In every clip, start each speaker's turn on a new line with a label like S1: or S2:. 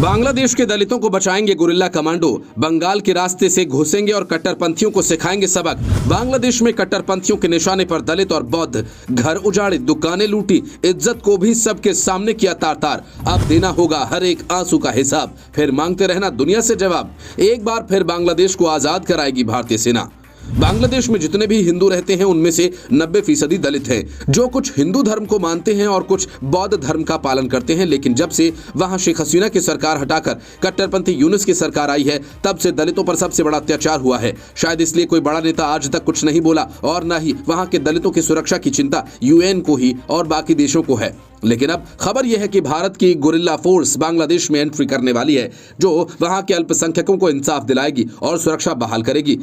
S1: बांग्लादेश के दलितों को बचाएंगे गुरिल्ला कमांडो, बंगाल के रास्ते से घुसेंगे और कट्टरपंथियों को सिखाएंगे सबक। बांग्लादेश में कट्टरपंथियों के निशाने पर दलित और बौद्ध, घर उजाड़े, दुकानें लूटी, इज्जत को भी सबके सामने किया तार-तार। अब देना होगा हर एक आंसू का हिसाब, फिर मांगते रहना दुनिया से जवाब। एक बार फिर बांग्लादेश को आजाद कराएगी भारतीय सेना। बांग्लादेश में जितने भी हिंदू रहते हैं उनमें से 90% दलित हैं, जो कुछ हिंदू धर्म को मानते हैं और कुछ बौद्ध धर्म का पालन करते हैं। लेकिन जब से वहां शेख हसीना की सरकार हटाकर कट्टरपंथी यूनुस की सरकार आई है, तब से दलितों पर सबसे बड़ा अत्याचार हुआ है। शायद इसलिए कोई बड़ा नेता आज तक कुछ नहीं बोला और न ही वहां के दलितों की सुरक्षा की चिंता यूएन को ही और बाकी देशों को है। लेकिन अब खबर यह है कि भारत की गुरिल्ला फोर्स बांग्लादेश में एंट्री करने वाली है, जो वहां के अल्पसंख्यकों को इंसाफ दिलाएगी और सुरक्षा बहाल करेगी।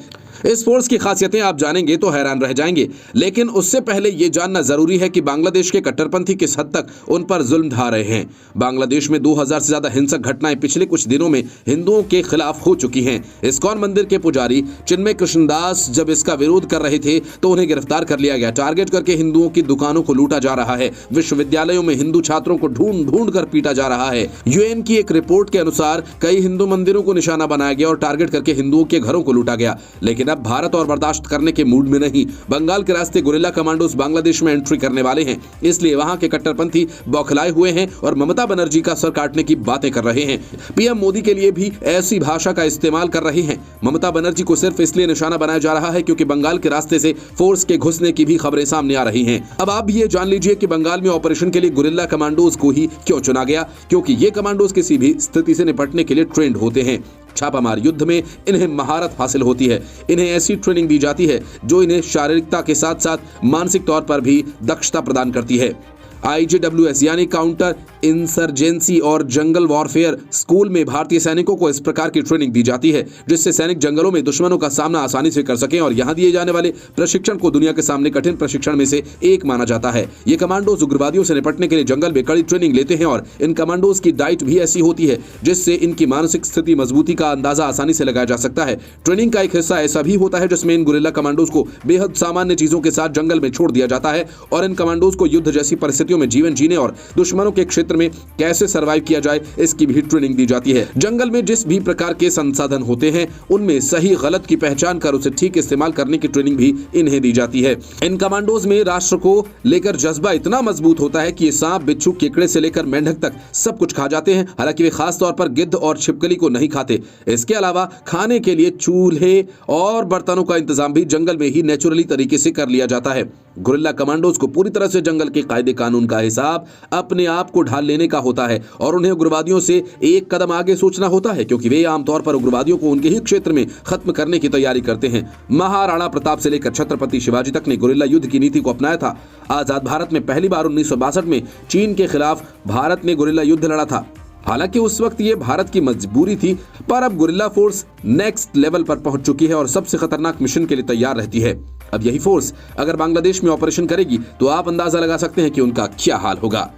S1: इस फोर्स की खासियतें आप जानेंगे तो हैरान रह जाएंगे, लेकिन उससे पहले यह जानना जरूरी है कि बांग्लादेश के कट्टरपंथी किस हद तक उन पर जुल्म ढा रहे हैं। बांग्लादेश में 2000 से ज्यादा हिंसक घटनाएं पिछले कुछ दिनों में हिंदुओं के खिलाफ हो चुकी हैं। इस्कॉन मंदिर के पुजारी चिन्मय कृष्णदास जब इसका विरोध कर रहे थे तो उन्हें गिरफ्तार कर लिया गया। टारगेट करके हिंदुओं की दुकानों को लूटा जा रहा है। विश्वविद्यालयों में हिंदू छात्रों को ढूंढ ढूंढ कर पीटा जा रहा है। यूएन की एक रिपोर्ट के अनुसार कई हिंदू मंदिरों को निशाना बनाया गया और टारगेट करके हिंदुओं के घरों को लूटा गया। लेकिन अब भारत और बर्दाश्त करने के मूड में नहीं। बंगाल के रास्ते गुरिल्ला कमांडोज बांग्लादेश में एंट्री करने वाले हैं, इसलिए वहां के कट्टरपंथी बौखलाए हुए हैं और ममता बनर्जी का सर काटने की बातें कर रहे हैं। पीएम मोदी के लिए भी ऐसी भाषा का इस्तेमाल कर रहे हैं। ममता बनर्जी को सिर्फ इसलिए निशाना बनाया जा रहा है क्योंकि बंगाल के रास्ते से फोर्स के घुसने की भी खबरें सामने आ रही हैं। अब आप ये जान लीजिए कि बंगाल में ऑपरेशन के लिए गुरिल्ला कमांडोज को ही क्यों चुना गया, क्योंकि ये कमांडोज किसी भी स्थिति से निपटने के लिए ट्रेंड होते हैं। छापामार युद्ध में इन्हें महारत हासिल होती है। इन्हें ऐसी ट्रेनिंग दी जाती है जो इन्हें शारीरिकता के साथ साथ मानसिक तौर पर भी दक्षता प्रदान करती है। IJWS यानी काउंटर इंसर्जेंसी और जंगल वॉरफेयर स्कूल में भारतीय सैनिकों को इस प्रकार की ट्रेनिंग दी जाती है जिससे सैनिक जंगलों में दुश्मनों का सामना आसानी से कर सकें। और यहां दिए जाने वाले प्रशिक्षण को दुनिया के सामने कठिन प्रशिक्षण में से एक माना जाता है। ये कमांडोज उग्रवादियों से निपटने के लिए जंगल में कड़ी ट्रेनिंग लेते हैं और इन कमांडोज की डाइट भी ऐसी होती है जिससे इनकी मानसिक स्थिति मजबूती का अंदाजा आसानी से लगाया जा सकता है। ट्रेनिंग का एक हिस्सा ऐसा भी होता है जिसमें इन गुरिल्ला कमांडोज को बेहद सामान्य चीजों के साथ जंगल में छोड़ दिया जाता है और इन कमांडोज को युद्ध जैसी परिस्थितियों में जीवन जीने और दुश्मनों के क्षेत्र में कैसे सरवाइव किया जाए इसकी भी ट्रेनिंग दी जाती है। जंगल में जिस भी प्रकार के संसाधन होते हैं उनमें सही गलत की पहचान कर उसे ठीक इस्तेमाल करने की ट्रेनिंग भी इन्हें दी जाती है। इन कमांडोज में राष्ट्र को लेकर जज्बा इतना मजबूत होता है कि ये सांप, बिच्छू, केकड़े से लेकर मेंढक तक सब कुछ खा जाते हैं। हालांकि वे खास तौर पर गिद्ध और छिपकली को नहीं खाते। इसके अलावा खाने के लिए चूल्हे और बर्तनों का इंतजाम भी जंगल में ही नेचुरली तरीके से कर लिया जाता है। गुरिल्ला कमांडोज को पूरी तरह से जंगल के कायदे कानून का हिसाब अपने आप को ढाल लेने का होता है और उन्हें उग्रवादियों से एक कदम आगे सोचना होता है, क्योंकि वे आमतौर पर उग्रवादियों को उनके ही क्षेत्र में खत्म करने की तैयारी करते हैं। महाराणा प्रताप से लेकर छत्रपति शिवाजी तक ने गुरिल्ला युद्ध की नीति को अपनाया था। आजाद भारत में पहली बार 1962 में चीन के खिलाफ भारत ने गुरिल्ला युद्ध लड़ा था। हालांकि उस वक्त ये भारत की मजबूरी थी, पर अब गुरिल्ला फोर्स नेक्स्ट लेवल पर पहुंच चुकी है और सबसे खतरनाक मिशन के लिए तैयार रहती है। अब यही फोर्स अगर बांग्लादेश में ऑपरेशन करेगी तो आप अंदाजा लगा सकते हैं कि उनका क्या हाल होगा।